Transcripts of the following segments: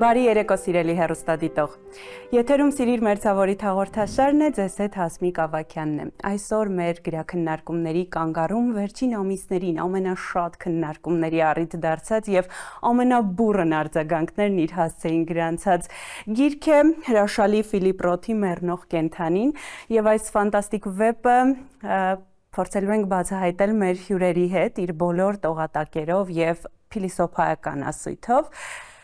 Բարի երեկո սիրելի հեռուստադիտող։ Եթերում Սիրիր մերձավորիչ հաղորդաշարն է, ձեզ հետ Հասմիկ Ավագյանն է։ Այսօր մեր գրաքննարկումների կանգառում վերջին ամիսներին ամենաշատ քննարկումների առիթ դարձած եւ ամենաբուրըն արձագանքներն իր հասցեին գրանցած գիրք է հրաշալի Ֆիլիպ Ռոթի «Մեռնող կենդանին» եւ այս ֆանտաստիկ վեպը փորձելու ենք բացահայտել մեր հյուրերի հետ իր բոլոր տողատակերով եւ փիլիսոփայական ասույթով։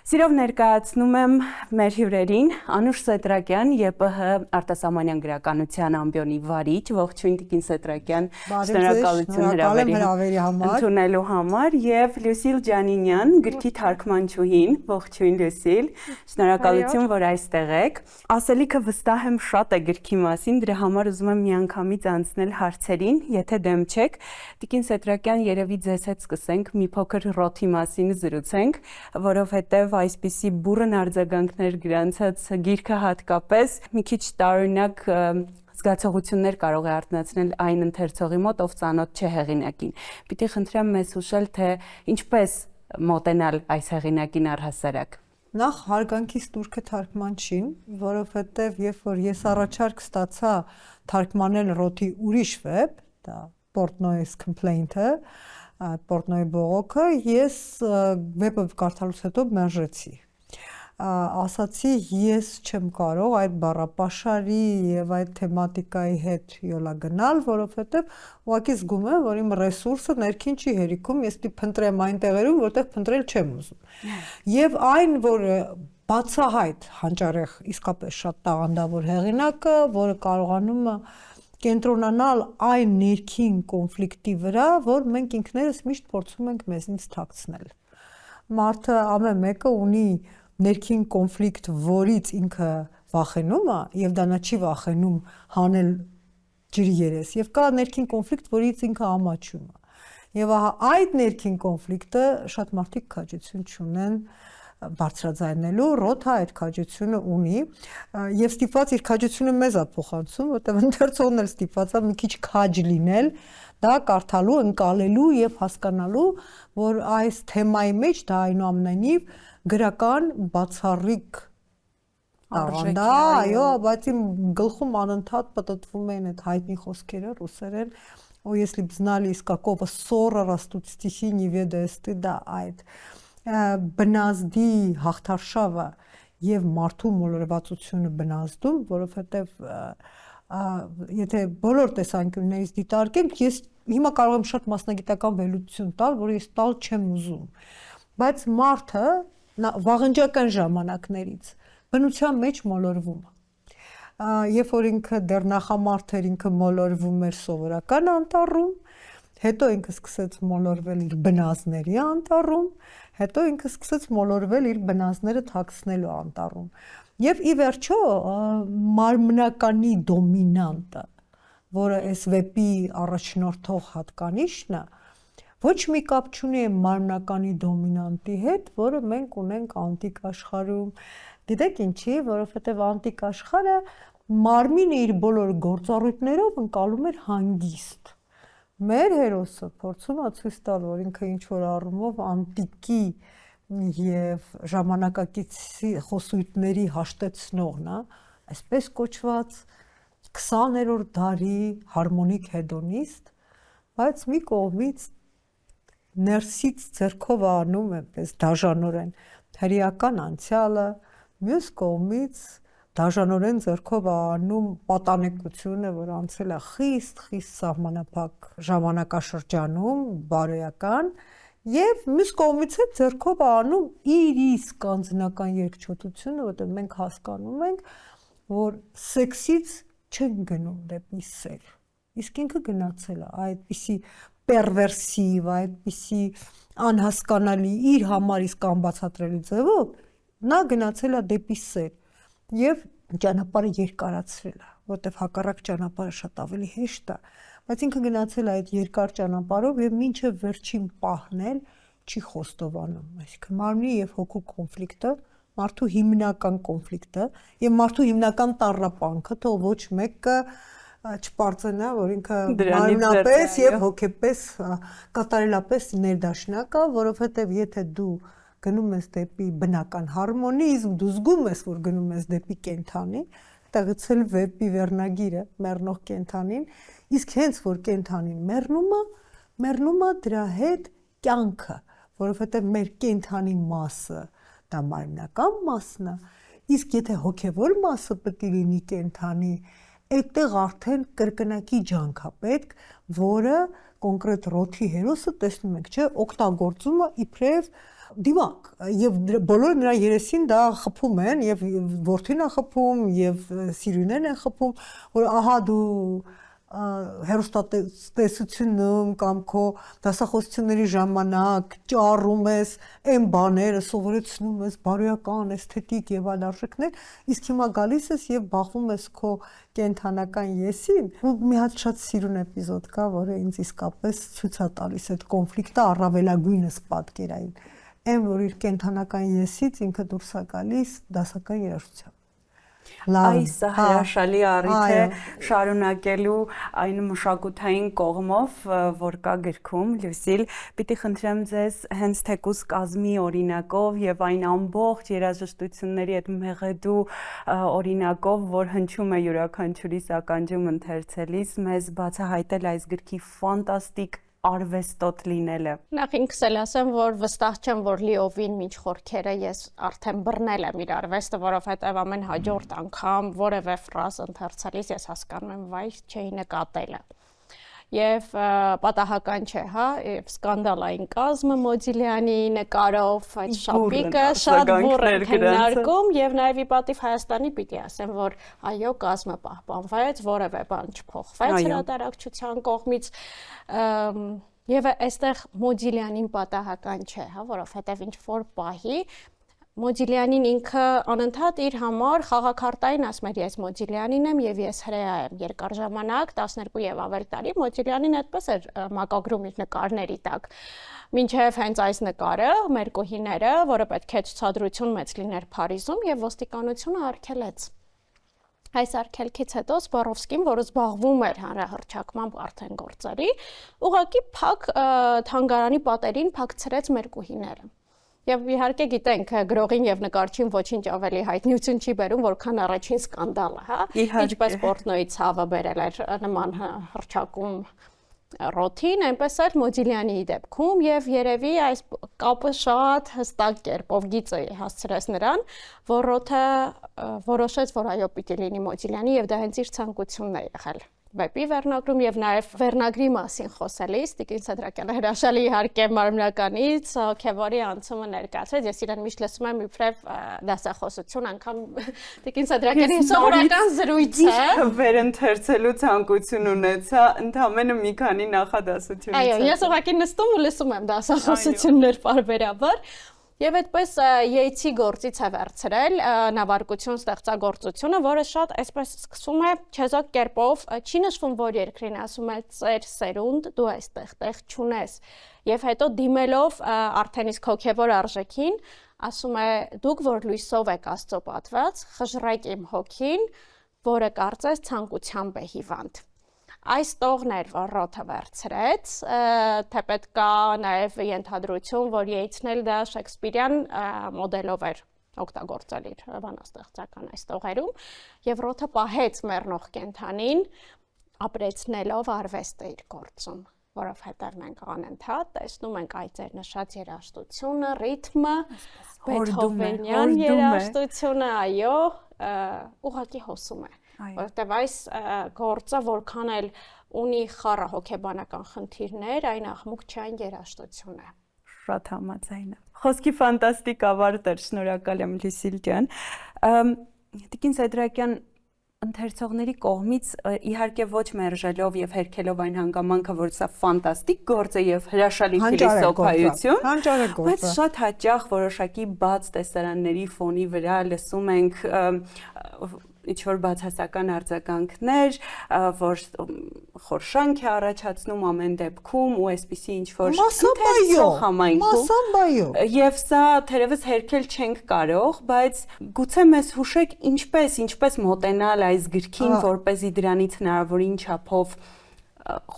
Սիրով ներկայացնում եմ մեր հյուրերին Անուշ Սետրակյան, ԵՊՀ արտասահմանյան գրականության ամբիոնի վարիչ, ողջույն Տիկին Սետրակյան, շնորհակալություն հրավերի ընդունելու համար, եւ Լուսիլ Ջանինյան, գրքի թարգմանչուհին, ողջույն Լուսիլ, շնորհակալություն, որ այստեղ եք։ Ասելիքը վստահ եմ շատ է գրքի մասին, դրա համար ուզում եմ միանգամից անցնել հարցերին, եթե դեմ չեք։ Տիկին Սետրակյան, երևի ձեզ հետ սկսենք, մի փոքր Ռոթի մասին զրուցենք, որովհետեւ այսպիսի բուրըն արձագանքներ գրանցած գիրքը հատկապես մի քիչ տարօրինակ զգացողություններ կարող է արթնացնել այն ընթերցողի մոտ, ով ծանոթ չէ հեղինակին։ Պիտի խնդրեմ մեզ հուշել, թե ինչպես մոտենալ այս հեղինակին առհասարակ։ Նախ հարգանքիս տուրքը թարգմանչին, որովհետև երբ որ ես առաջարկ ստացա թարգմանել Ռոթի ուրիշ վեպ, դա Portnoy's Complaint-ը, Portnoy բողոքը, ես վեպը կարդալուց հետո մերժեցի։ Ասացի, ես չեմ կարող այդ բառապաշարի եւ այդ թեմատիկայի հետ յոլա գնալ, որովհետեւ ուղղակի զգում եմ, որ իմ ռեսուրսը ներքին չի հերիքում, ես պիտի փնտրեմ այն տեղերում, որտեղ փնտրել չեմ ուզում։ Եվ այն, որ բացահայտ հանճարեղ իսկապես շատ տաղանդավոր հեղինակը, որը կարողանում է կենտրոնանալ այն ներքին կոնֆլիկտի վրա, որ մենք ինքներս միշտ փորձում ենք մեզնից թաքցնել։ Մարդը ամեն մեկը ունի ներքին կոնֆլիկտ, որից ինքը վախենում է, եւ դա նա չի վախենում հանել ջրի երես, եւ կա ներքին կոնֆլիկտ, որից ինքը ամաչում է։ Եվ ահա այդ ներքին կոնֆլիկտը շատ մարդիկ քաջություն չունեն բարձրաձայնելու, Ռոթը այդ քաջությունը ունի եւ ստիպված իր քաջությունը մեզ է փոխանցում, որտեղ ընթերցողն էլ ստիպված է մի քիչ քաջ լինել, դա կարդալու, ընկալելու եւ հասկանալու, որ այս թեմայի մեջ դա այնուամենայնիվ գրական բացառիկ տաղանդ է, այո, բայց իմ գլխում անընդհատ պատտվում են այդ հայտնի խոսքերը ռուսերեն, «О, если б знали, из какого ссора растут стихи, не ведая стыда», այդ բնազդի հաղթարշավը եւ մարդու մոլորվածությունը բնազդում, որովհետեւ եթե բոլոր տեսանկյուններից դիտարկենք, ես հիմա կարող եմ շատ մասնագիտական վերլուծություն տալ, որ ես տալ չեմ ուզում, բայց մարդը վաղնջական ժամանակներից բնության մեջ մոլորվում է։ Երբ որ ինքը դեռ նախամարդ էր, ինքը մոլորվում էր սովորական անտառում, հետո ինքը սկսեց մոլորվել իր բնազների անտառում, հետո ինքը սկսեց մոլորվել իր բնազները թաքցնելու անտառում։ Եվ ի վերջո մարմնականի դոմինանտը, որը այս վեպի առաջնորդող հատկանիշն է, ոչ մի կապ չունի մարմնականի դոմինանտի հետ, որը մենք ունենք անտիկ աշխարհում։ Գիտեք ինչի, որովհետև անտիկ աշխարհը մարմինը իր բոլոր գործառույթներով ընկալում էր հանգիստ։ Մեր հերոսը փորձում է ցույց տալ, որ ինքը ինչ-որ առումով անտիկի եւ ժամանակակից խոսույթների հաշտեցնողն է, այսպես կոչված 20-րդ դարի հարմոնիկ հեդոնիստ, բայց մի կողմից ներսից ձեռքով անում այնպես դաժանորեն հրեական անցյալը, մյուս կողմից դաժանորեն ձեռքով անում պատանեկությունը, որ անցել է խիստ սահմանափակ ժամանակաշրջանում, բարոյական, եւ մյուս կողմից է ձեռքով անում իր իսկ անձնական երկչոտությունը, որտեղ մենք հասկանում ենք, որ սեքսից չեն գնում դեպի սեր։ Իսկ ինքը գնացել է այդպիսի պերվերսիվ, այդպիսի անհասկանալի իր համար իսկ անբացատրելի ձևով, նա գնացել է դեպի սեր եւ ճանապարհը երկարացրել է, որտեղ հակառակ ճանապարհը շատ ավելի հեշտ է, բայց ինքը գնացել է այդ երկար ճանապարհով եւ մինչեւ վերջին պահն էլ չի խոստովանում, այսինքն մարմնի եւ հոգու կոնֆլիկտը, մարդու հիմնական կոնֆլիկտը եւ մարդու հիմնական տառապանքը, թող ոչ մեկը չպարծենա, որ ինքը մարմնապես եւ հոգեպես կատարելապես ներդաշնակ է, որովհետեւ եթե դու գնում ես դեպի բնական հարմոնիզմ, դու զգում ես, որ գնում ես դեպի կենթանի, այդտեղից էլ վեպի վերնագիրը մեռնող կենթանին, իսկ հենց որ կենթանին մեռնում է դրա հետ կյանքը, որովհետև մեր կենթանի մասը դա մարմնական մասն է, իսկ եթե հոգևոր մասը պետք է լինի կենթանի, այդտեղ արդեն կրկնակի ջանք է պետք, որը կոնկրետ ռոթի հերոսը տեսնում եք, չէ, օգտագործում է իբրև դիվակ եւ բոլոր նրա երեսին դա խփում են եւ որդին է խփում եւ սիրուներն են խփում, որ ահա դու հերոստատեսությունում կամ քո դասախոսությունների ժամանակ ճառում ես այն բաները, սովորեցնում ես բարոյական, էսթետիկ եւ այլ արժեքներ, իսկ հիմա գալիս ես եւ բախվում ես քո կենթանական եսին։ Ու մի հատ շատ սիրուն էպիզոդ կա, որը ինձ իսկապես ցույց է տալիս այդ կոնֆլիկտը առավելագույնս պատկերային։ Այն որ իր կենթանական եսից ինքը դուրս է գալիս դասական երաժշտությամբ։ Այս հրաշալի առիթ է շարունակելու այն մշակութային կողմով, որ կա գրքում, Լուսիլ, պիտի խնդրեմ ձեզ հենց թեկուզ կազմի օրինակով եւ այն ամբողջ երաժշտությունների այդ մեղեդու օրինակով, որ հնչում է յուրաքանչյուրիս ականջում ընթերցելիս, մեզ բացահայտել այս գրքի ֆանտաստիկ արվեստոտ լինելը։ Նախ ինքս էլ ասեմ, որ վստահ չեմ, որ լիովին մինչ խորքերը ես արդեն բռնել եմ իր արվեստը, որովհետև ամեն հաջորդ անգամ որևէ ֆրազ ընթերցելիս ես հասկանում եմ, վայ, չէի նկատելը։ Եվ պատահական չէ, հա, եւ սկանդալային կազմը Մոդիլյանի նկարով, այդ շապիկը շատ բուռն քննարկում եւ նաեւ ի պատիվ Հայաստանի պիտի ասեմ, որ այո, կազմը պահպանվեց, որևէ բան չփոխվեց հրատարակչության կողմից եւ այստեղ Մոդիլյանին պատահական չէ, հա, որովհետեւ ինչ որ պահի Մոդիլյանին ինքը անընդհատ իր համար խաղաքարտային ասում էր ես Մոդիլյանին եմ եւ ես հրեա եմ երկար ժամանակ 12 եւ ավել տարի Մոդիլյանին այդպես էր մակագրում իր նկարների տակ մինչեւ հենց այս նկարը մեր կոհիները որը պետք է ցուցադրություն մեծ լիներ Փարիզում եւ ոստիկանությունը արգելեց Այս արգելքից հետո Սպարովսկին, որը զբաղվում էր հանրահռչակմամբ արդեն գործերի, ուղղակի փակ թանգարանի պատերին փակցրեց մեր կոհիները Եվ իհարկե գիտենք գրողին եւ նկարչին ոչինչ ավելի հայտնիություն չի բերում, որքան առաջին սկանդալը, հա։ Ինչպես Պորտնոյի ցավը բերել էր նման հռչակում ռոթին, այնպես էլ Մոդիլյանի դեպքում եւ երևի այս կապը շատ հստակ կերպով գիծը հասցրեց նրան, որ ռոթը որոշեց, որ այո պիտի լինի Մոդիլյանի եւ դա հենց իր ցանկությունն է եղել։ Վեպի վերնագրում եւ նաեւ վերնագրի մասին խոսելիս Տիկին Սեդրակյանը հրաշալի իհարկե մարմնականից հոգեվորի անցումը ներկայացրեց ես իրեն միշտ լսում եմ իբրև դասախոսություն անգամ Տիկին Սեդրակյանի սովորական զրույցը վերընթերցելու ցանկություն ունեցա ընդամենը մի քանի նախադասությունից Այո ես ուղղակի նստում ու լսում եմ դասախոսություններ պարբերաբար Եվ այդպես Յեյցի գործից է վերցրել նավարկություն ստեղծագործությունը, որը շատ այսպես սկսում է չեզոք կերպով, չի նշվում որ երկրին, ասում է ծեր սերունդ, դու այստեղ տեղ չունես։ Եվ հետո դիմելով արդեն իսկ հոգևոր արժեքին, ասում է դուք որ լույսով եք Աստծո պատված, խժռեք իմ հոգին, որը կարծես ցանկությամբ է հիվանդ։ Այս տողն էր, որ ռոթը վերցրեց, թեպետ կա նաև ենթադրություն, որ Յեյցն էլ դա Շեքսպիրյան մոդելով էր օգտագործել իր բանաստեղծական այս տողերում, եւ ռոթը պահեց մեռնող կենթանին, ապրեցնելով արվեստը իր գործում, որովհետև մենք անընդհատ տեսնում ենք այդ ձեր նշած երաժշտությունը, ռիթմը, Բեթհովենյան երաժշտությունը, այո, ուղղակի հոսում է որտեվ այս գործը որքան էլ ունի խառը հոգեբանական խնդիրներ, այն աղմուկ չայն երաժշտություն է։ Շատ համաձայն եմ։ Խոսքի ֆանտաստիկ ավարտ էր, շնորհակալ եմ Լուսիլ ջան։ Տիկին Սեդրակյան ընթերցողների կողմից իհարկե ոչ մերժելով եւ հերքելով այն հանգամանքը, որ սա ֆանտաստիկ գործ է եւ հրաշալի փիլիսոփայություն, բայց շատ հաճախ որոշակի բաց տեսարանների ֆոնի վրա լսում ենք ինչ-որ բացասական արձագանքներ, որ խորշանք է առաջացնում ամեն դեպքում ու այսպիսի ինչ-որ ընթերցող համայնքում եւ սա թերևս հերքել չենք կարող, բայց գուցե մեզ հուշեք ինչպես մոտենալ այս գրքին, որպեսզի դրանից հնարավորին չափով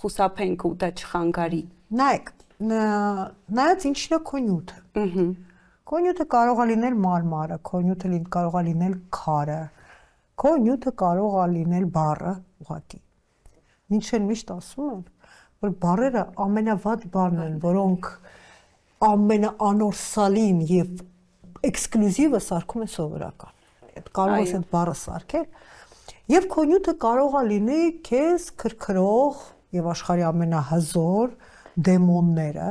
խուսափենք ու դա չխանգարի։ Նայեք, նայած ինչն է քո նյութը։ Քո նյութը կարող է լինել մարմարը, քո նյութը կարող է լինել քարը, քո նյութը կարող է լինել բառը, ուղղակի։ Ինչ են միշտ ասում են, որ բառերը ամենավատ բառն են, որոնք ամենաանորսալին եւ էքսկլյուզիվը սարքում են սովորական։ Այդ կարող ես այդ բառը սարքել եւ քո նյութը կարող է լինի քեզ քրքրող եւ աշխարհի ամենահզոր դեմոնները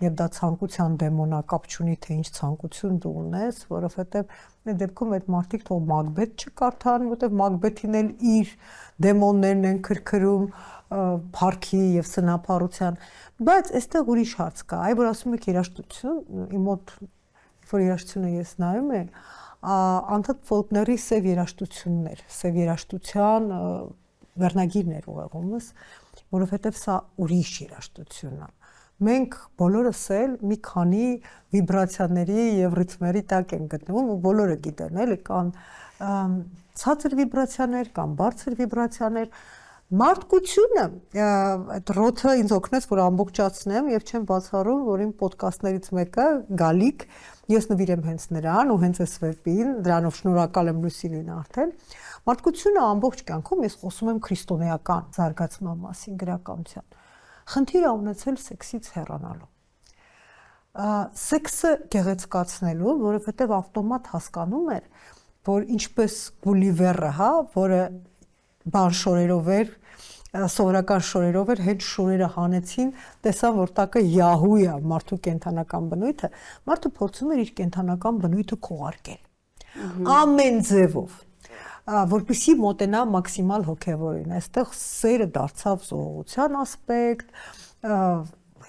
եւ դա ցանկության դեմոնա կապ չունի թե ինչ ցանկություն դու ունես, որովհետեւ այդ դեպքում այդ մարդիկ թող Մակբեթ չկարդան, որովհետեւ Մակբեթին էլ իր դեմոններն են քրքրում փառքի եւ սնապառության, բայց այստեղ ուրիշ հարց կա, այ որ ասում եք երաժշտություն, իմ մոտ որ երաժշտությունը ես նայում եմ, անդադ ֆոլկլորի սև երաժշտություններ, սև երաժշտության վերնագիրներ ուղղումս, որովհետեւ սա ուրիշ երաժշտություն է։ Մենք բոլորս էլ մի քանի վիբրացիաների եւ ռիթմերի տակ ենք գտնվում ու բոլորը գիտեն, էլի կան ցածր վիբրացիաներ, կան բարձր վիբրացիաներ։ Մարդկությունը այդ ռոթը ինձ օգնեց, որ ամբողջացնեմ եւ չեմ բացառում, որ իմ ոդկասթներից մեկը Գալիք, ես նվիրեմ հենց նրան ու հենց այս վեպին, դրանով շնորհակալ եմ Լուսինին արդեն։ Մարդկությունը ամբողջ կյանքում ես խոսում եմ քրիստոնեական զարգացման մասին, գրականության։ Խնդիր ունեցել սեքսից հեռանալու։ Սեքսը գեղեցկացնելու, որովհետև ավտոմատ հասկանում էր, որ ինչպես Գուլիվերը, հա, որը բան շորերով էր, սովորական շորերով էր, հետ շորերը հանեցին, տեսան, որ տակը Յահու է մարդու կենթանական բնույթը, մարդը փորձում էր իր կենթանական բնույթը քողարկել։ Ամեն ձևով որպեսզի մոտենա մաքսիմալ հոգևորին, այստեղ սերը դարձավ զողողության ասպեկտ,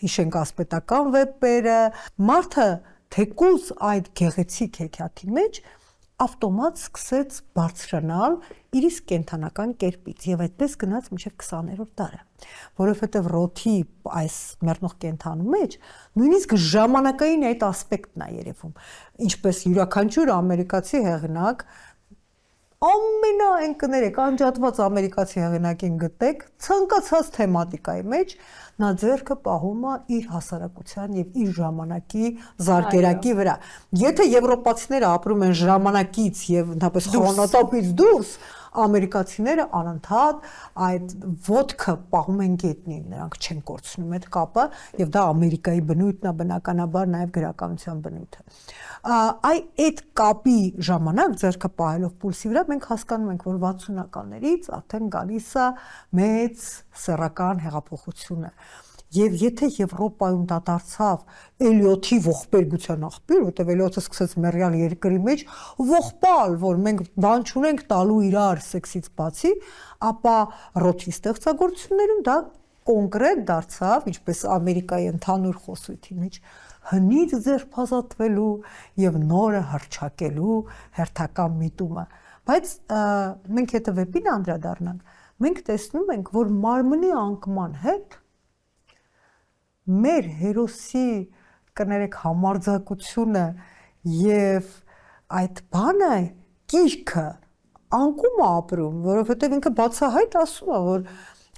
հիշենք ասպետական վեպերը, մարդը թեկուզ այդ գեղեցիկ հեքիաթի մեջ ավտոմատ սկսեց բարձրանալ իր իսկ կենթանական կերպից եւ այդպես գնաց մինչեւ 20-րդ դարը, որովհետեւ ռոթի այս մեռնող կենթանու մեջ նույնիսկ ժամանակային այդ ասպեկտն է երևում, ինչպես յուրաքանչյուր ամերիկացի հեղինակ ամենաընկներեք անջատված ամերիկացի հեղինակին գտեք ցանկացած թեմատիկայի մեջ նա ձեռքը պահում է իր հասարակության եւ իր ժամանակի զարգերակի վրա։ Եթե եվրոպացիները ապրում են ժամանակից եւ ընդհանրապես խրոնոտոպից դուրս, ամերիկացիները անընդհատ այդ ոդկը պահում են գետնին, նրանք չեն կորցնում այդ կապը եւ դա Ամերիկայի բնույթն է, բնականաբար նաեւ գրականության բնույթը։ Այդ կապի ժամանակ ձեռքը պահելով պուլսի վրա մենք հասկանում ենք, որ 60-ականներից արդեն գալիս է մեծ սեռական հեղափոխությունը։ Եվ եթե Եվրոպայում դա դարձավ Էլիոթի ողբերգության աղբյուր, որտեղ Էլիոթը սկսեց մեռյալ երկրի մեջ ողբալ, որ մենք բան չունենք տալու իրար սեքսից բացի, ապա ռոթի ստեղծագործություններում դա կոնկրետ դարձավ, ինչպես Ամերիկայի ընդհանուր խոսույթի մեջ հնից ձերբազատվելու եւ նորը հռչակելու հերթական միտումը։ Բայց մենք եթե վեպին անդրադառնանք, մենք տեսնում ենք, որ մարմնի անկման հետ մեր հերոսի կներեք համարձակությունը եւ այդ բանը գիրքը անկում է ապրում, որովհետեւ ինքը բացահայտ ասում է, որ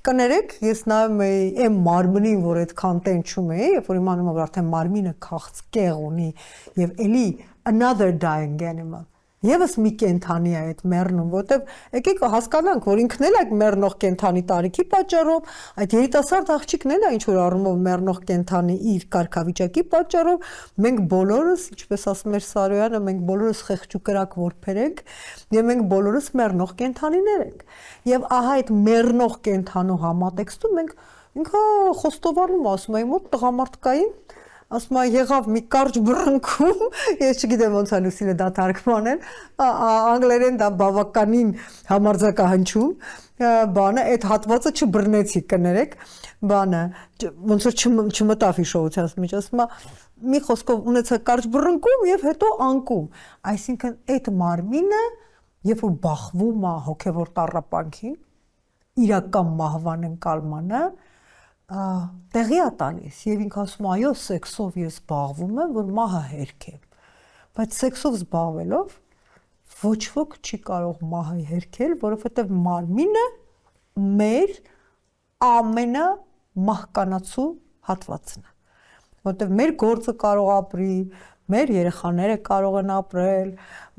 կներեք, ես նայում էի այն մարմնին, որ այդքան տեն չում էի, երբ որ իմանում եմ, որ արդեն մարմինը քաղցկեղ ունի եւ էլի another dying animal։ Եվս մի կենթանի է այդ մեռնում, որտեվ եկեք հասկանանք, որ ինքն էլ այդ մեռնող կենթանի տարիքի պատճառով, այդ երիտասարդ աղջիկն էլ է ինչ որ առումով մեռնող կենթանի իր կարգավիճակի պատճառով, մենք բոլորս, ինչպես ասում էր Սարոյանը, մենք բոլորս խեղճուկրակ որբեր ենք եւ մենք բոլորս մեռնող կենթանիներ ենք։ Եվ ահա այդ մեռնող կենթանու համատեքստում մենք ինքը խոստովանում ասում եմ մոտ տղամարդկային ասում եղավ մի կարճ բռնկում, ես չգիտեմ ոնց է Լուսինը դա թարգմանել, անգլերեն դա բավականին համարձակահնչում, բանը այդ հատվածը չբռնեցի կներեք, բանը ոնց որ չմտավ հիշողությանս մեջ, ասում մի խոսքով ունեցա կարճ բռնկում եւ հետո անկում, այսինքն այդ մարմինը երբ որ բախվում է հոգեվոր տառապանքին, իրական մահվան ընկալմանը տեղի է տալիս եւ ինքը ասում այո սեքսով ես զբաղվում եմ որ մահը հերք է բայց սեքսով զբաղվելով ոչ ոք չի կարող մահը հերքել որովհետեւ մարմինը մեր ամենամահկանացու հատվածն է որովհետեւ մեր գործը կարող ապրի մեր երեխաները կարող են ապրել,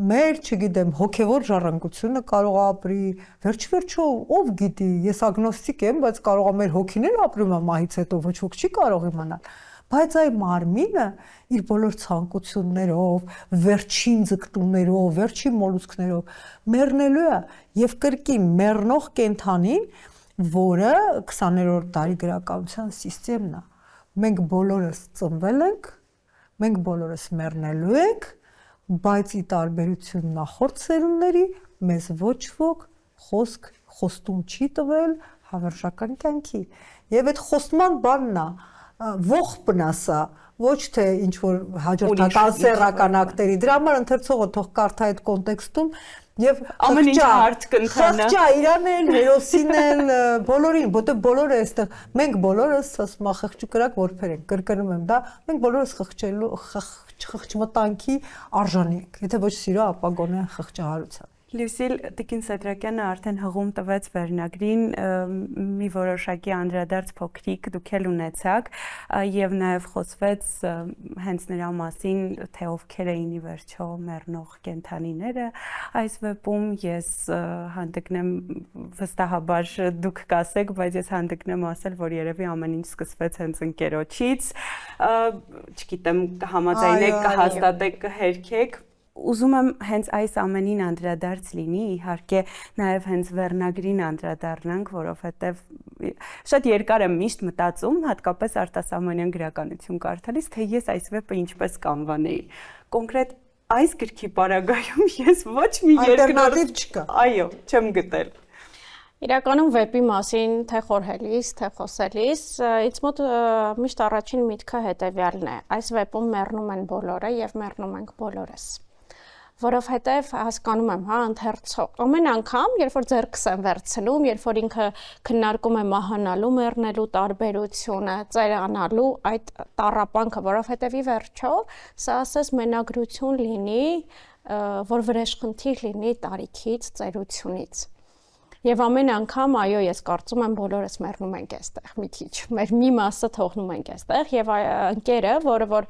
մեր, չգիտեմ, հոգևոր ժառանգությունը կարող է ապրի, վերջ-վերջո ով գիտի, ես ագնոստիկ եմ, բայց կարող է մեր հոգին էլ ապրում է մահից հետո, ոչ ոք չի կարող իմանալ։ Բայց այ մարմինը իր բոլոր ցանկություններով, վերջին ձգտումներով, վերջին մոլուցքներով մեռնելու է եւ կրկին մեռնող կենդանին, որը 20-րդ դարի գրականության համակարգն է։ Մենք բոլորս ծնվել ենք, մենք բոլորս մեռնելու ենք, բայց ի տարբերություն նախորդ սերունդների մեզ ոչ ոք խոստում չի տվել հավերժական կյանքի։ Եվ այդ խոստման բանն է ողբն ասա, ոչ թե ինչ որ հաջորդական սեռական ակտերի, դրա համար ընթերցողը թող կարդա այդ կոնտեքստում եւ ամեն ինչ հարթ կընթանա։ Խղճա իրան էլ, հերոսին էլ, բոլորին, որտեղ բոլորը այստեղ մենք բոլորս ասում խղճուկրակ որբեր ենք, կրկնում եմ դա, մենք բոլորս խղճմտանքի արժանի ենք։ Եթե ոչ սիրո, ապա գոնե խղճահարության։ Լուսիլ Տիկին Սեդրակյանը արդեն հղում տվեց վերնագրին մի որոշակի անդրադարձ փոքրիկ դուք էլ ունեցաք եւ նաեւ խոսվեց հենց նրա մասին թե ովքեր էին ի վերջո մեռնող կենդանիները այս վեպում ես հանդգնեմ վստահաբար դուք կասեք բայց ես հանդգնեմ ասել որ երևի ամեն ինչ սկսվեց հենց ընկերոջից չգիտեմ կհամաձայնեք կհաստատեք կհերքեք Ուզում եմ հենց այս ամենին անդրադարձ լինի, իհարկե նաև հենց վերնագրին անդրադառնանք, որովհետև շատ երկար եմ միշտ մտածում, հատկապես արտասահմանյան գրականություն կարդալիս, թե ես այս վեպը ինչպես կանվանեի։ Կոնկրետ այս գրքի պարագայում ես ոչ մի ալտերնատիվ չկա։ Այո, չեմ գտել։ Իրականում վեպի մասին թե խորհելիս, թե խոսելիս, ինձ մոտ միշտ առաջին միտքը հետևյալն է. այս վեպում մեռնում են բոլորը եւ մեռնում ենք բոլորս։ Որովհետև հասկանում եմ, ընթերցող ամեն անգամ, երբ որ ձեռքս եմ վերցնում, երբ որ ինքը քննարկում է մահանալու, մեռնելու տարբերությունը, ծերանալու այդ տառապանքը, որովհետև ի վերջո սա ասես մենագրություն լինի, որ վրեժխնդիր լինի տարիքից, ծերությունից։ Եվ ամեն անգամ, այո, ես կարծում եմ բոլորս մեռնում ենք այստեղ մի քիչ, մեր մի մասը թողնում ենք այստեղ եւ ընկերը, որը որ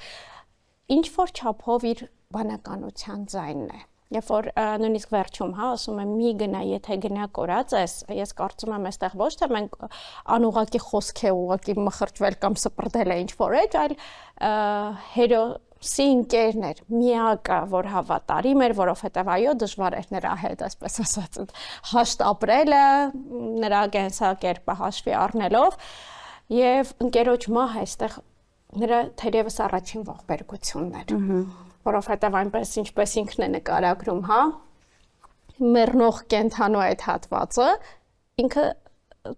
ինչ որ չափով իր բանականության ձայնն է։ Երբ որ նույնիսկ վերջում, ասում եմ մի գնա, եթե գնա կորած ես, ես կարծում եմ այստեղ ոչ թե մենք անուղակի խոսք է ուղակի մխրճվել կամ սպրդել է ինչ որ էջ, այլ հերոսի ընկերներ, միակը, որ հավատարիմ էր, որովհետև այո, դժվար էր նրա հետ, այսպես ասած, հաշտ ապրելը, նրա կենսակերպը հաշվի առնելով, եւ ընկերոջ մահը այստեղ նրա թերևս առաջին ողբերգությունն էր, որովհետև այնպես ինչպես ինքն է նկարագրում, մեռնող կենդանու այդ հատվածը ինքը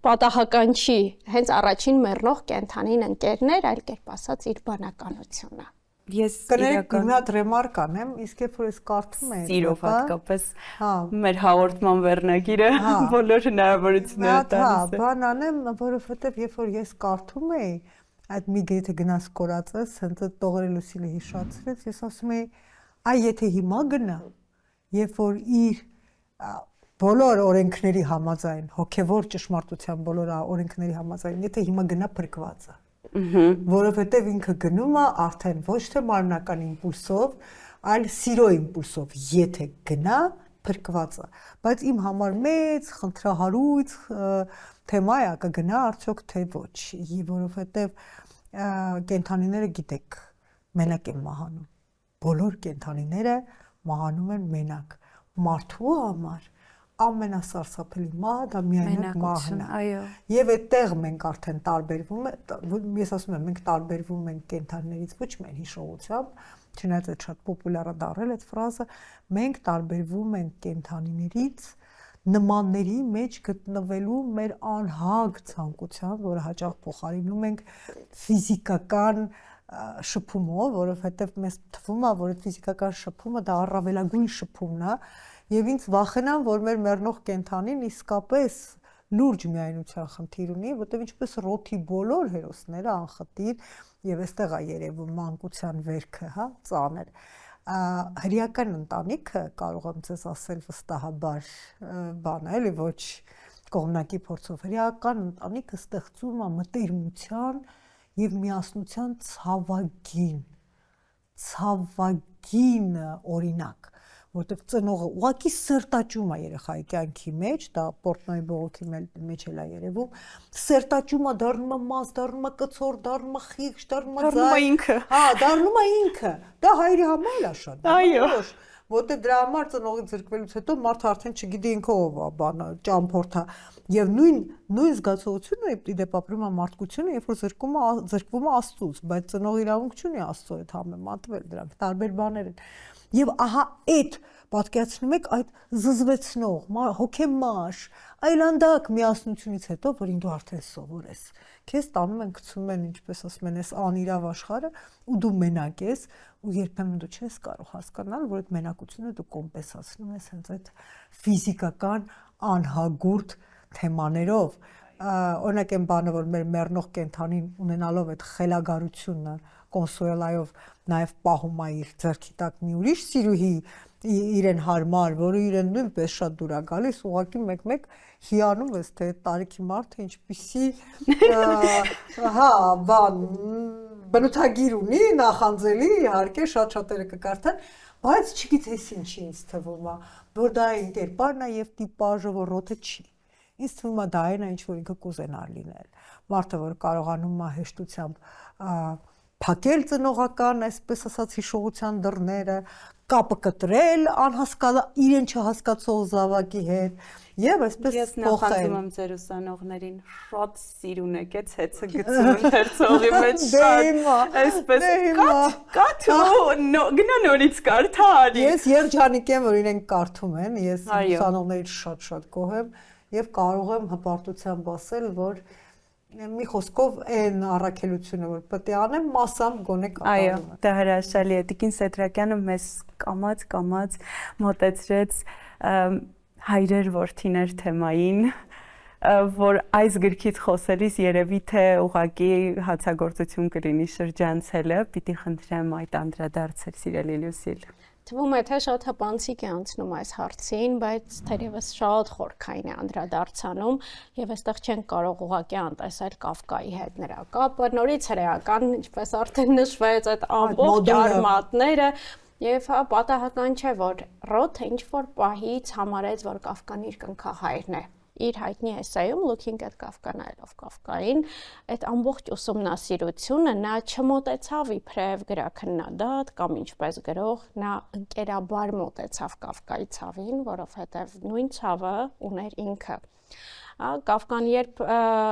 պատահական չի, հենց առաջին մեռնող կենդանին ընկերներ, այլ կերպ ասած իր բանականությունը։ Ես իրական մի հատ ռեմարկ անեմ, իսկ երբ որ ես կարդում եմ, սիրով հատկապես մեր հաղորդման վերնագիրը բոլոր հնարավորությունները տալիս է։ Բան անեմ, որովհետև երբ որ ես կարդում էի, այդ մի գրեթե գնաս կորածես, հենց այդ տողերը Լուսիլը հիշացրեց, ես ասում էի, այ եթե հիմա գնա, երբ որ իր բոլոր օրենքների համաձայն, հոգևոր ճշմարտության բոլոր օրենքների համաձայն, եթե հիմա գնա փրկված է։ Որովհետև ինքը գնում է արդեն ոչ թե մարմնական իմպուլսով, այլ սիրո իմպուլսով, եթե գնա փրկված է։ Բայց իմ համար մեծ խնդրահարույց թեմա է, կգնա արդյոք թե ոչ, որովհետև կենդանիները գիտեք, մենակ են մահանում։ Բոլոր կենդանիները մահանում են մենակ։ Մարդու համար ամենասարսափելի մահը դա միայնակ մահն է։ Այո։ Եվ այդտեղ մենք արդեն տարբերվում ենք, ես ասում եմ, մենք տարբերվում ենք կենդանիներից ոչ միայն հիշողությամբ, չնայած այդ շատ պոպուլյար է դառել այդ ֆրազը, մենք տարբերվում ենք կենդանիներից նմանների մեջ գտնվելու մեր անհագ ցանկությամբ, որը հաճախ փոխարինում ենք ֆիզիկական շփումով, որովհետև մեզ թվում է, որ այդ ֆիզիկական շփումը դա առավելագույն շփումն է, եւ ինձ վախենամ, որ մեր մեռնող կենդանին իսկապես լուրջ միայնության խնդիր ունի, որտեղ ինչպես ռոթի բոլոր հերոսները անխտիր եւ այստեղ է երևում մանկության վերքը, ծանր։ Հրեական ընտանիքը կարող եմ ձեզ ասել վստահաբար բան է, էլի ոչ կողմնակի փորձով հրեական ընտանիքը ստեղծում է մտերմության եւ միասնության ցավագին ցավագին օրինակ, որտեղ ծնողը ուղղակի սրտաճում է երեխայի կյանքի մեջ, դա Պորտնոյի բողոքի մեջ էլ է երևում, սրտաճում է, դառնում է մաս, դառնում է կցոր, դառնում է խիղճ, դառնում է Դառնում է ինքը։ Հա, դառնում է ինքը։ Դա հայրի համար էլ է շատ։ Այո։ Որտեղ դրա համար ծնողի զրկվելուց հետո մարդը արդեն չգիտի ինքը ով է, բանը, ճամփորդա։ Եվ նույն զգացողությունը իդեպ ապրում է մարդկությունը, երբ որ զրկվում է Աստծուց, բայց ծնողի իրավունք չունի Աստծո հետ համեմատվել, դրանք տարբեր բաներ են։ Եվ ահա այդ պատկերացնում եք այդ զզվեցնող, հոգեմաշ, այլանդակ միասնությունից հետո, որին դու արդեն սովոր ես։ Քեզ տանում են, գցում են, ինչպես ասում են, այս անիրավ աշխարհը, ու դու մենակ ես, ու երբեմն դու չես կարող հասկանալ, որ այդ մենակությունը դու կոմպենսացնում ես հենց այդ ֆիզիկական անհագուրդ թեմաներով։ Օրինակ այն բանը, որ մեր մեռնող կենդանին ունենալով այդ խելագարությունը, կոնսուելայով նաև պահում է իր ձեռքի տակ մի ուրիշ սիրուհի իրեն հարմար, որը իրեն նույնպես շատ դուր է գալիս, ուղղակի մեկ-մեկ հիանում ես, թե տարիքի մարդը ինչպիսի հա, բան բնութագիր ունի, նախանձելի, իհարկե շատ-շատերը կկարդան, բայց չգիտես ինչի ինձ թվում է, որ դա այն կերպարն է եւ տիպաժը, որ ռոթը չի։ Ինձ թվում է դա այն է, ինչ որ ինքը կուզենար լինել։ Մարդը, որ կարողանում է հեշտությամբ փակել ծնողական, այսպես ասած, հիշողության դռները, կապը կտրել իրեն չհասկացող զավակի հետ եւ այսպես Ես նախանձում եմ ձեր ուսանողներին, շատ սիրուն եք, էց հեծը գցում ընթերցողի մեջ շատ, այսպես կաթ գնա նորից կարդա արի։ Ես երջանիկ եմ, որ իրենք կարդում են, ես ուսանողներից շատ գոհ եմ եւ կարող եմ հպարտությամբ ասել, որ մի խոսքով այն առաքելությունը, որ պետք է անեմ, մասամբ գոնե կատարում եմ։ Այո, դա հրաշալի է։ Տիկին Սեդրակյանը մեզ կամաց մոտեցրեց հայրեր որդիներ թեմային, որ այս գրքից խոսելիս երևի թե ուղղակի հացագործություն կլինի շրջանցելը, պիտի խնդրեմ այդ անդրադարձել, սիրելի Լուսիլ։ Թվում է թե շատ հպանցիկ է անցնում այս հարցին, բայց թերևս շատ խորքային է անդրադարձանում եւ այստեղ չեն կարող ուղղակի անտեսել Կաֆկայի հետ նրա կապը, նորից հրեական, ինչպես արդեն նշվեց, այդ ամբողջ արմատները եւ պատահական չէ, որ Ռոթը ինչ որ պահից համարեց, որ Կաֆկան իր կնքահայրն է։ Իր հայտնի էսեյում Looking at Kafka նայելով Կաֆկային, այդ ամբողջ ուսումնասիրությունը նա չմոտեցավ իբրև գրաքննադատ կամ ինչպես գրող, նա ընկերաբար մոտեցավ Կաֆկայի ցավին, որովհետև նույն ցավը ուներ ինքը։ Կաֆկան երբ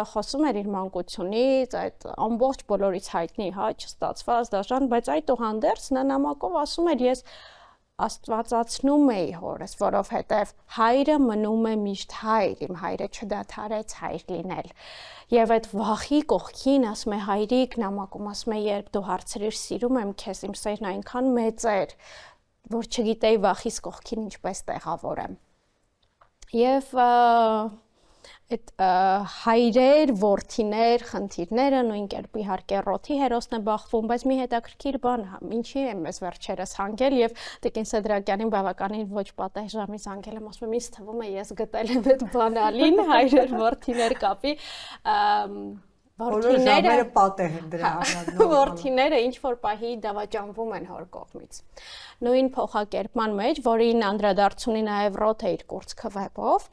խոսում էր իր մանկությունից, այդ ամբողջ բոլորից հայտնի, չստացված դաշան, բայց այդուհանդերձ նա նամակով ասում էր, ես աստվածացնում էի հորս, որովհետև հայրը մնում է միշտ հայր, իմ հայրը չդադարեց հայր լինել։ Եվ այդ վախի կողքին ասում է հայրիկ նամակում, ասում է երբ դու հարցրիր սիրում եմ քեզ, իմ սերն այնքան մեծ էր, որ չգիտեի վախիս կողքին ինչպես տեղավորեմ։ Եվ այդ հայրեր, որդիներ, խնդիրները նույն կերպ իհարկե Ռոթի հերոսն է բախվում, բայց մի հետաքրքիր բան, ինչի եմ ես վերջերս հանգել եւ Տիկին Սեդրակյանին բավականին ոչ պատեհ ժամի զանգել եմ, ասում եմ ինձ թվում է ես գտել եմ այդ բանալին հայրեր, որդիներ կապի Որդիները պատեհ են դրա համար։ Որդիները ինչ որ պահի դավաճանվում են հոր կողմից։ Նույն փոխակերպման մեջ, որին անդրադարձ ունի նաեւ Ռոթը իր կուրծքը վեպով,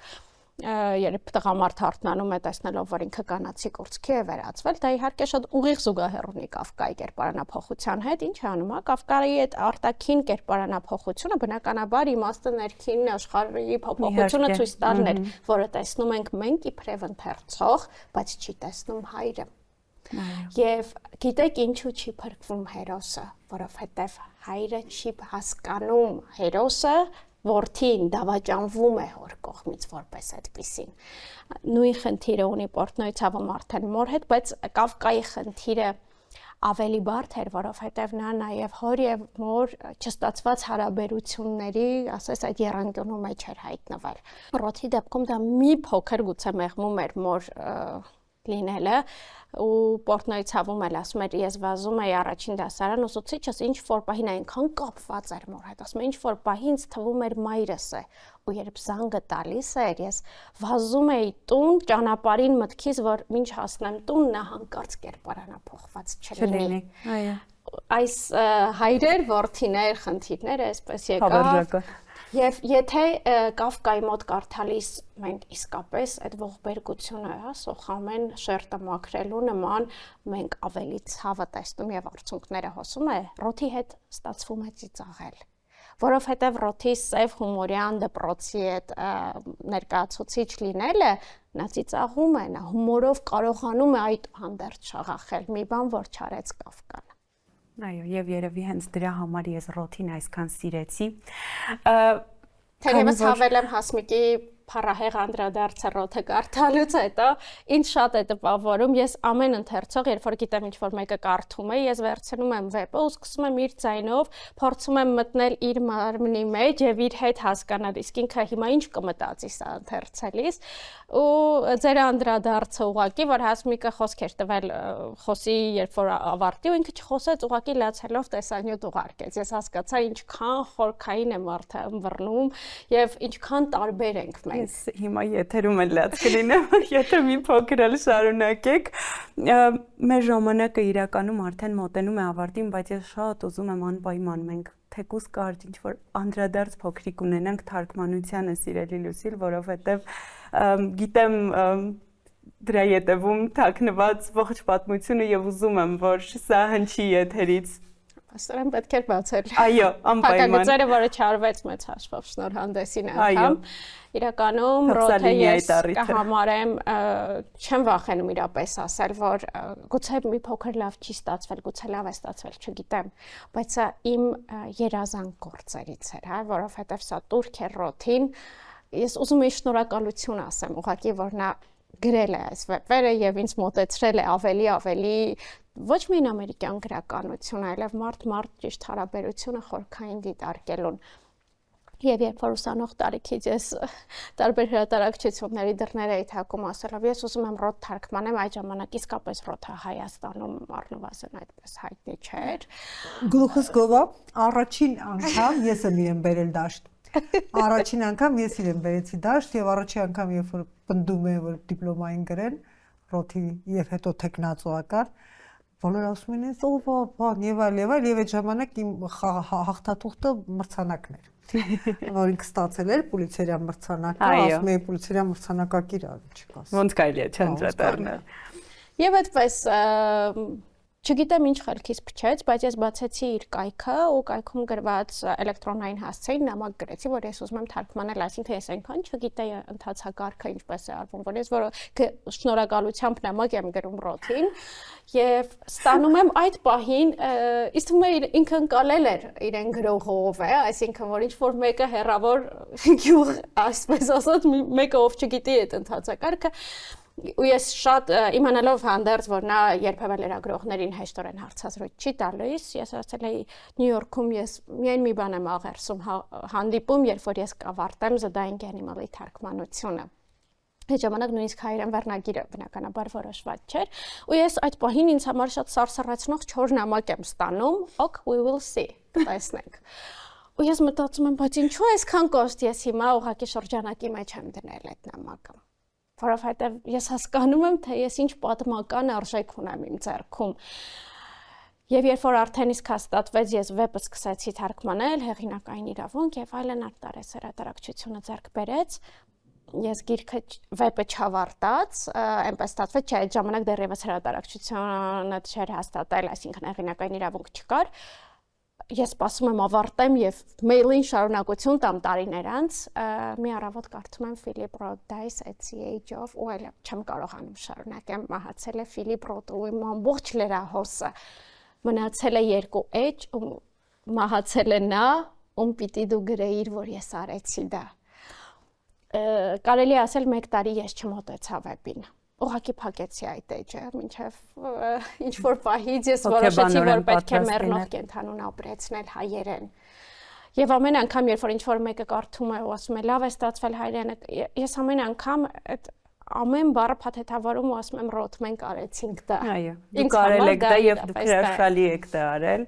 երբ տղամարդ հարթնանում է տեսնելով, որ ինքը կանացի կուրծքի է վերածվել, դա իհարկե շատ ուղիղ զուգահեռ ունի Կաֆկայի կերպարանափոխության հետ, ինչ անում է Կաֆկայի այդ արտաքին կերպարանափոխությունը բնականաբար իմաստը ներքին աշխարհի փոփոխությունը ցույց տալն էր, որը տեսնում ենք մենք իբրև ընթերցող, բայց չի տեսնում հայրը։ Եվ գիտեք ինչու չի փրկվում հերոսը, որովհետև հայրը չի հասկանում հերոսը որդին դավաճանվում է հոր կողմից որպես այդպիսին։ Նույն խնդիրը ունի Պորտնոյի ցավը Մարտեն մոր հետ, բայց Կաֆկայի խնդիրը ավելի բարդ էր, որովհետև նա նաև հոր եւ մոր չստացված հարաբերությունների, ասես այդ երանգյունու մեջ էր հայտնվել։ Ռոթի դեպքում դա մի փոքր գուցե մեղմում էր մոր լինելը ու Պորտնոյի ցավում էլ ասում էր ես վազում էի առաջին դասարան ուսուցիչս ինչ որ պահին այնքան կապված էր մոր հետ ասում է ինչ որ պահի ինձ թվում էր մայրս է ու երբ զանգը տալիս էր ես վազում էի տուն ճանապարհին մտքիս որ ինչ հասնեմ տուն նա հանկարծ կերպարանափոխված չլինի այո այս հայրեր, որդիներ, խնդիրներ այսպես եկավ։ Հավերժական։ Եվ եթե Կավկայի մոտ կարդալիս մենք իսկապես այդ ողբերգությունը, սոխամեն շերտը մաքրելու նման մենք ավելի ցավը տեսնում եւ արդյունքները հոսում է, ռոթի հետ ստացվում է ծիծաղել։ Որովհետեւ ռոթի սև հումորյան դպրոցի այդ ներկայացուցիչ լինելը նա ծիծաղում է, նա հումորով կարողանում է այդ հանդերձ շաղախել մի բան, որ չարեց Կավկան։ Այո, եւ երևի հենց դրա համար ես ռոթին այսքան սիրեցի։ Թերևս հավել եմ Հասմիկի փառահեղ անդրադարձը ռոթը կարդալուց հետո ինձ շատ է տպավորում, ես ամեն ընթերցող, երբ որ գիտեմ ինչ-որ մեկը կարդում է, ես վերցնում եմ վեպը ու սկսում եմ իր ձայնով, փորձում եմ մտնել իր մարմնի մեջ եւ իր հետ հասկանալ, իսկ ինքը հիմա ինչ կմտածի սա ընթերցելիս, ու ձեր անդրադարձը ուղակի, որ Հասմիկը խոսք էր տվել խոսի, երբ որ ավարտի ու ինքը չխոսեց, ուղակի լացելով տեսանյութ ուղարկեց։ Ես հասկացա ինչքան խորքային է մարդը ըմբռնում եւ ինչքան տարբեր ենք մենք։ Ես հիմա եթերում եմ լաց կլինեմ, եթե մի փոքր էլ շարունակեք։ Մեր ժամանակը իրականում արդեն մոտենում է ավարտին, բայց ես շատ ուզում եմ անպայման մենք թեկուզ կարճ ինչ-որ անդրադարձ փոքրիկ ունենանք թարգմանությանը, սիրելի Լուսիլ, որովհետև գիտեմ դրա ետևում թաքնված ողջ պատմությունը եւ ուզում եմ, որ սա հնչի եթերից։ Աստորեն պետք էր բացել։ Այո, անպայման։ Փակագծերը, որը չարվեց մեծ հաշվով շնորհանդեսին անգամ։ Իրականում ռոթը ես կհամարեմ, չեմ վախենում իրապես ասել, որ գուցե մի փոքր լավ չի ստացվել, գուցե լավ է ստացվել, չգիտեմ, բայց սա իմ երազանք գործերից էր, հա, որովհետև սա տուրք է ռոթին։ Ես ուզում եմ շնորհակալություն ասեմ, ուղղակի որ նա գրել է այս վեպերը եւ ինձ մոտեցրել է ավելի ոչ միայն ամերիկյան գրականություն, այլև մարդ ճիշտ հարաբերությունը խորքային դիտարկելուն։ Եվ երբ որ ուսանող տարիքից ես տարբեր հրատարակչությունների դռներ էի թակում ասելով, ես ուզում եմ ռոթ թարգմանեմ, այդ ժամանակ իսկապես ռոթը Հայաստանում առնվազն այդպես հայտնի չէր։ Գլուխս գովա, առաջին անգամ ես եմ իրեն բերել դաշտ։ Առաջին անգամ ես իրեն բերեցի դաշտ եւ առաջին անգամ երբ որ պնդում եմ որ դիպլոմային գրեն ռոթի եւ հետո տեխնացուական բոլորը ասում են ով բան եւ այդ ժամանակ իմ հաղթաթուղթը մրցանակն էր որ ինքը ստացել էր Պուլիցերյան մրցանակը ասում եմ Պուլիցերյան մրցանակակիր չկաս ոնց կարելի է չանդրադառնալ եւ այդպես չգիտեմ ինչ խելքից փչեց, բայց ես բացեցի իր կայքը ու կայքում գրված էլեկտրոնային հասցեին նամակ գրեցի, որ ես ուզում եմ թարգմանել, այսինքն ես այնքան չգիտեի ընթացակարգը ինչպես է արվում, որ ես որ շնորհակալությամբ նամակ եմ գրում ռոթին եւ ստանում եմ այդ պահին, իսկ թվում է ինքը ընկալել էր իրեն գրողով է, այսինքն որ ինչ որ մեկը հերավոր գյուղ, այսպես ասած, մեկը ով չգիտի այդ ընթացակարգը ու ես շատ իմանալով հանդերձ որ նա երբևէ լրագրողներին հեշտորեն հարցազրույց չի տալիս, ես ասել էի Նյու Յորքում ես միայն մի բան եմ աղերսում հանդիպում, երբ որ ես կավարտեմ The Dying Animal-ի թարգմանությունը։ Այդ ժամանակ նույնիսկ հայերեն վերնագիրը բնականաբար որոշված չէր, ու ես այդ պահին ինձ համար շատ սարսռացնող 4 նամակ եմ ստանում, ok we will see, տեսնենք։ Ու ես մտածում եմ, բայց ինչու այսքան կոշտ ես հիմա ուղղակի շրջանակի մեջ եմ դնել այդ նամակը։ Որովհետև ես հասկանում եմ, թե ես ինչ պատմական արժեք ունեմ իմ ձեռքում։ Եվ երբ որ արդեն իսկ հաստատվեց, ես վեպը սկսեցի թարգմանել, հեղինակային իրավունք եւ այլն արտարես հրատարակչությունը ձեռք բերեց, ես գիրքը վեպը չավարտած, այնպես ստացվեց, չէ, այդ ժամանակ դեռևս հրատարակչությունը չէր հաստատել, այսինքն հեղինակային իրավունք չկար։ Ես սպասում եմ ավարտեմ եւ մեյլին շարունակություն տամ տարիներ անց, մի առավոտ կարդում եմ Philip Roth dies at the age of, ու այլ չեմ կարողանում շարունակեմ, մահացել է Philip Roth ու իմ ամբողջ լրահոսը, մնացել է 2 էջ, ու մահացել է նա, ում պիտի դու գրեիր, որ ես արեցի դա։ Կարելի ասել 1 տարի ես չմոտեցա վեպին։ Ուղղակի փակեցի այդ էջը, մինչև ինչ որ պահից ես որոշեցի, որ պետք է մեռնող կենթանուն ապրեցնել հայերեն։ Եվ ամեն անգամ, երբ որ ինչ որ մեկը կարդում է ու ասում է լավ է ստացվել հայերենը, ես ամեն անգամ այդ ամեն բառը փաթեթավորում ու ասում եմ ռոթ մենք արեցինք դա։ Այո, դուք արել եք դա եւ դուք հրաշալի եք դա արել։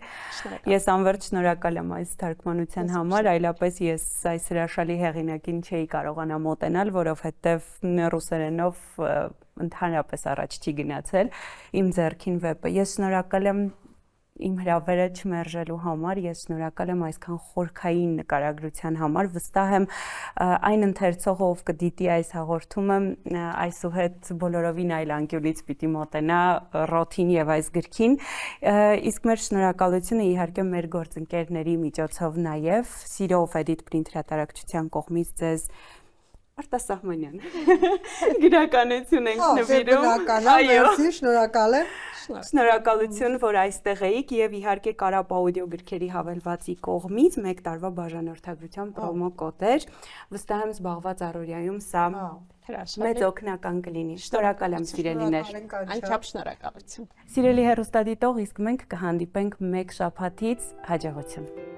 Ես անվերջ շնորհակալ եմ այս թարգմանության համար, այլապես ես այս հրաշալի հեղինակին չէի կարողանա մոտենալ, որովհետեւ ռուսերենով ընդհանրապես առաջ չի գնացել իմ ձեռքին վեպը։ Ես շնորհակալ եմ իմ հրավերը չմերժելու համար, ես շնորհակալ եմ այսքան խորքային նկարագրության համար, վստահ եմ այն ընթերցողը, ով կդիտի այս հաղորդումը, այսուհետ բոլորովին այլ անկյունից պիտի մոտենա ռոթին եւ այս գրքին, իսկ մեր շնորհակալությունը իհարկե մեր գործընկերների միջոցով նաեւ, Սիրով Edit Print հրատարակչության կողմից ձեզ Արտասահմանյան գրականություն ենք նվիրում։ Այո, շնորհակալ եմ։ Շնորհակալություն, որ այստեղ էիք եւ իհարկե Կարապ աուդիո գրքերի հավելվածի կողմից 1 տարվա բաժանորդագրության պրոմո կոդ էր։ Վստահ եմ զբաղված առօրյայում սա մեծ օգնական կլինի։ Շնորհակալ եմ սիրելիներ։ Անչափ շնորհակալություն։ Սիրելի հեռուստադիտող, իսկ մենք կհանդիպենք մեկ շաբաթից հաջողություն։